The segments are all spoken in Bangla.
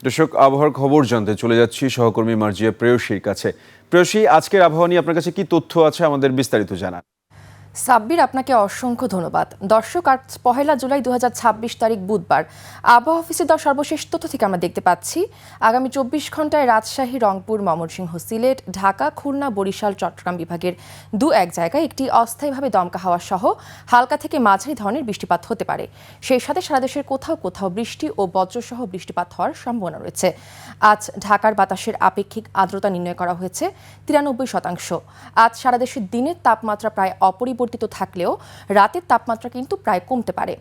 দর্শক, আবহাওয়ার খবর জানতে চলে যাচ্ছি সহকর্মী মার্জিয়া প্রেয়সীর কাছে। প্রেয়সী, আজকের আবহাওয়া নিয়ে আপনার কাছে কি তথ্য আছে আমাদের বিস্তারিত জানান। সাব্বির, আপনাকে অসংখ্য ধন্যবাদ। দর্শক, আজ 1 জুলাই 2026 তারিখ বুধবার আবহাওয়া অফিসের দেওয়া সর্বশেষ তথ্য থেকে আমরা দেখতে পাচ্ছি আগামী 24 ঘন্টায় রাজশাহী, রংপুর, ময়মনসিংহ, সিলেট, ঢাকা, খুলনা, বরিশাল, চট্টগ্রাম বিভাগের এক জায়গায় একটি অস্থায়ীভাবে দমকা হাওয়া সহ হালকা থেকে মাঝারি ধরনের বৃষ্টিপাত হতে পারে। সেই সাথে সারা দেশের কোথাও কোথাও বৃষ্টি ও বজ্রসহ বৃষ্টিপাত হওয়ার সম্ভাবনা রয়েছে। আজ ঢাকার বাতাসের আপেক্ষিক আর্দ্রতা নির্ণয় করা হয়েছে 93%। আজ সারা দেশের দিনের তাপমাত্রা প্রায় অপরিবর্তিত থাকলেও রাতের তাপমাত্রা কিন্তু প্রায় কমতে পারে।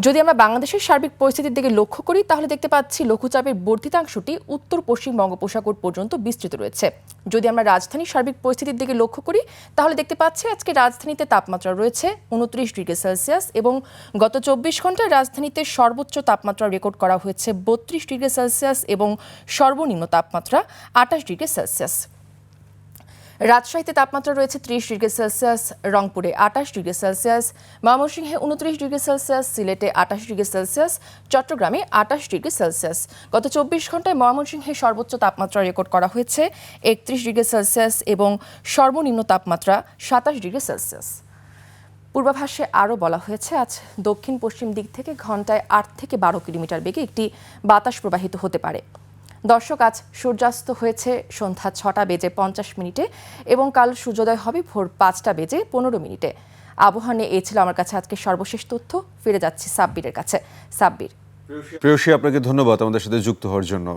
যদি আমরা বাংলাদেশের সার্বিক পরিস্থিতির দিকে লক্ষ্য করি তাহলে দেখতে পাচ্ছি লঘুচাপের বর্ধিতাংশটি উত্তর পশ্চিম বঙ্গোপসাগর পর্যন্ত বিস্তৃত রয়েছে। যদি আমরা রাজধানীর সার্বিক পরিস্থিতির দিকে লক্ষ্য করি তাহলে দেখতে পাচ্ছি আজকে রাজধানীতে তাপমাত্রা রয়েছে 29 ডিগ্রি সেলসিয়াস এবং গত 24 ঘন্টায় রাজধানীতে সর্বোচ্চ তাপমাত্রা রেকর্ড করা হয়েছে 32 ডিগ্রি সেলসিয়াস এবং সর্বনিম্ন তাপমাত্রা 28 ডিগ্রি সেলসিয়াস। রাজশাহীতে তাপমাত্রা রয়েছে 30 ডিগ্রি সেলসিয়াস, রংপুরে 28 ডিগ্রি সেলসিয়াস, ময়মনসিংহে 29 ডিগ্রি সেলসিয়াস, সিলেটে 28 ডিগ্রি সেলসিয়াস, চট্টগ্রামে 28 ডিগ্রি সেলসিয়াস। গত 24 ঘন্টায় ময়মনসিংহে সর্বোচ্চ তাপমাত্রা রেকর্ড করা হয়েছে 31 ডিগ্রি সেলসিয়াস এবং সর্বনিম্ন তাপমাত্রা 27 ডিগ্রি সেলসিয়াস। পূর্বাভাসে আরও বলা হয়েছে আজ দক্ষিণ পশ্চিম দিক থেকে ঘন্টায় 8 থেকে 12 কিলোমিটার বেগে একটি বাতাস প্রবাহিত হতে পারে। দর্শক, আজ সূর্যাস্ত হয়েছে সন্ধ্যা 6টা বেজে 50 মিনিটে এবং কাল সূর্যোদয় হবে ভোর 5টা বেজে 15 মিনিটে। আবহাওয়া নিয়ে এই ছিল আমার কাছে আজকে সর্বশেষ তথ্য। ফিরে যাচ্ছি সাব্বিরের কাছে। সাব্বির। প্রেয়সী, আপনাকে ধন্যবাদ আমাদের সাথে যুক্ত হওয়ার জন্য।